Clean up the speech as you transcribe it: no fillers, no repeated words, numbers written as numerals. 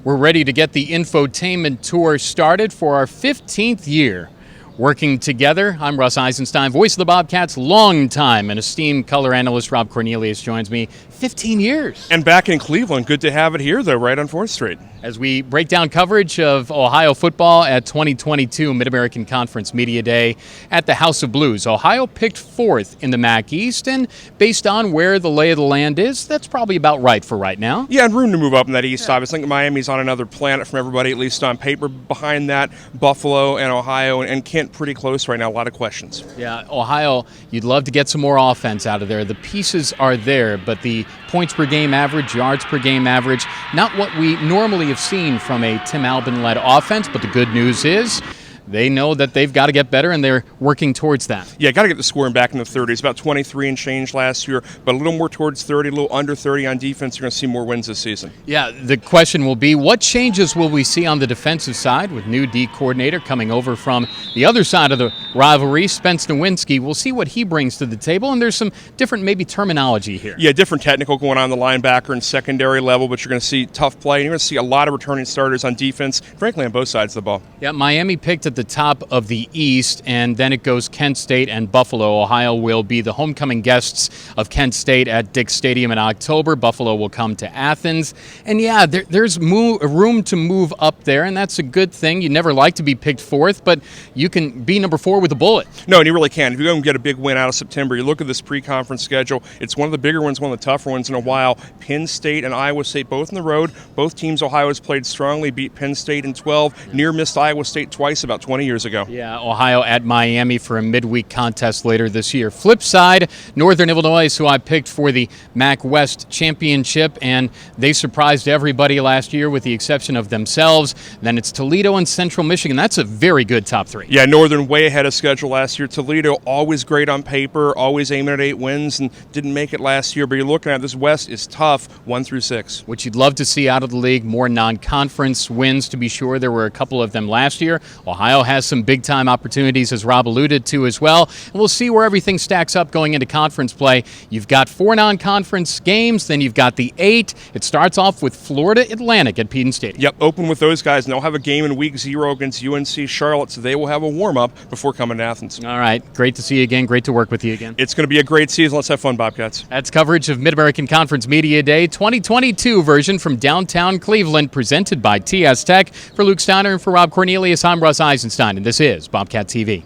We're ready to get the infotainment tour started for our 15th year. Working together, I'm Russ Eisenstein, voice of the Bobcats, longtime and esteemed color analyst Rob Cornelius joins me. 15 years. And back in Cleveland, good to have it here, though, right on 4th Street. As we break down coverage of Ohio football at 2022 Mid-American Conference Media Day at the House of Blues. Ohio picked 4th in the MAC East, and based on where the lay of the land is, that's probably about right for right now. Yeah, and room to move up in that East. I think Miami's on another planet from everybody, at least on paper. Behind that, Buffalo and Ohio and Kent pretty close right now. A lot of questions. Yeah, Ohio, you'd love to get some more offense out of there. The pieces are there, but the points per game average, yards per game average, not what we normally have seen from a Tim Albin-led offense, but the good news is they know that they've got to get better, and they're working towards that. Yeah, got to get the scoring back in the 30s. About 23 and change last year, but a little more towards 30, a little under 30 on defense. You're going to see more wins this season. Yeah, the question will be, what changes will we see on the defensive side with new D coordinator coming over from the other side of the rivalry, Spence Nowinski? We'll see what he brings to the table, and there's some different maybe terminology here. Yeah, different technical going on the linebacker and secondary level, but you're going to see tough play, and you're going to see a lot of returning starters on defense, frankly, on both sides of the ball. Yeah, Miami picked at the top of the East, and then it goes Kent State and Buffalo. Ohio will be the homecoming guests of Kent State at Dick's Stadium in October. Buffalo will come to Athens. And yeah, there's room to move up there, and that's a good thing. You never like to be picked 4th, but you can be number 4 with a bullet. No, and you really can. If you go and get a big win out of September, you look at this pre-conference schedule, it's one of the bigger ones, one of the tougher ones in a while. Penn State and Iowa State both on the road. Both teams Ohio has played strongly, beat Penn State in 12, near missed Iowa State twice about 20 years ago. Yeah, Ohio at Miami for a midweek contest later this year. Flip side, Northern Illinois, who I picked for the MAC West Championship, and they surprised everybody last year with the exception of themselves. Then it's Toledo and Central Michigan. That's a very good top 3. Yeah, Northern way ahead of schedule last year. Toledo always great on paper, always aiming at 8 wins, and didn't make it last year. But you're looking at this West is tough, 1 through 6. Which you'd love to see out of the league, more non-conference wins to be sure. There were a couple of them last year. Ohio has some big-time opportunities, as Rob alluded to as well. And we'll see where everything stacks up going into conference play. You've got 4 non-conference games, then you've got the 8. It starts off with Florida Atlantic at Peden Stadium. Yep, open with those guys, and they'll have a game in week 0 against UNC Charlotte, so they will have a warm-up before coming to Athens. All right, great to see you again. Great to work with you again. It's going to be a great season. Let's have fun, Bobcats. That's coverage of Mid-American Conference Media Day 2022 version from downtown Cleveland, presented by TS Tech. For Luke Steiner and for Rob Cornelius, I'm Russ Eisenstein, and this is Bobcat TV.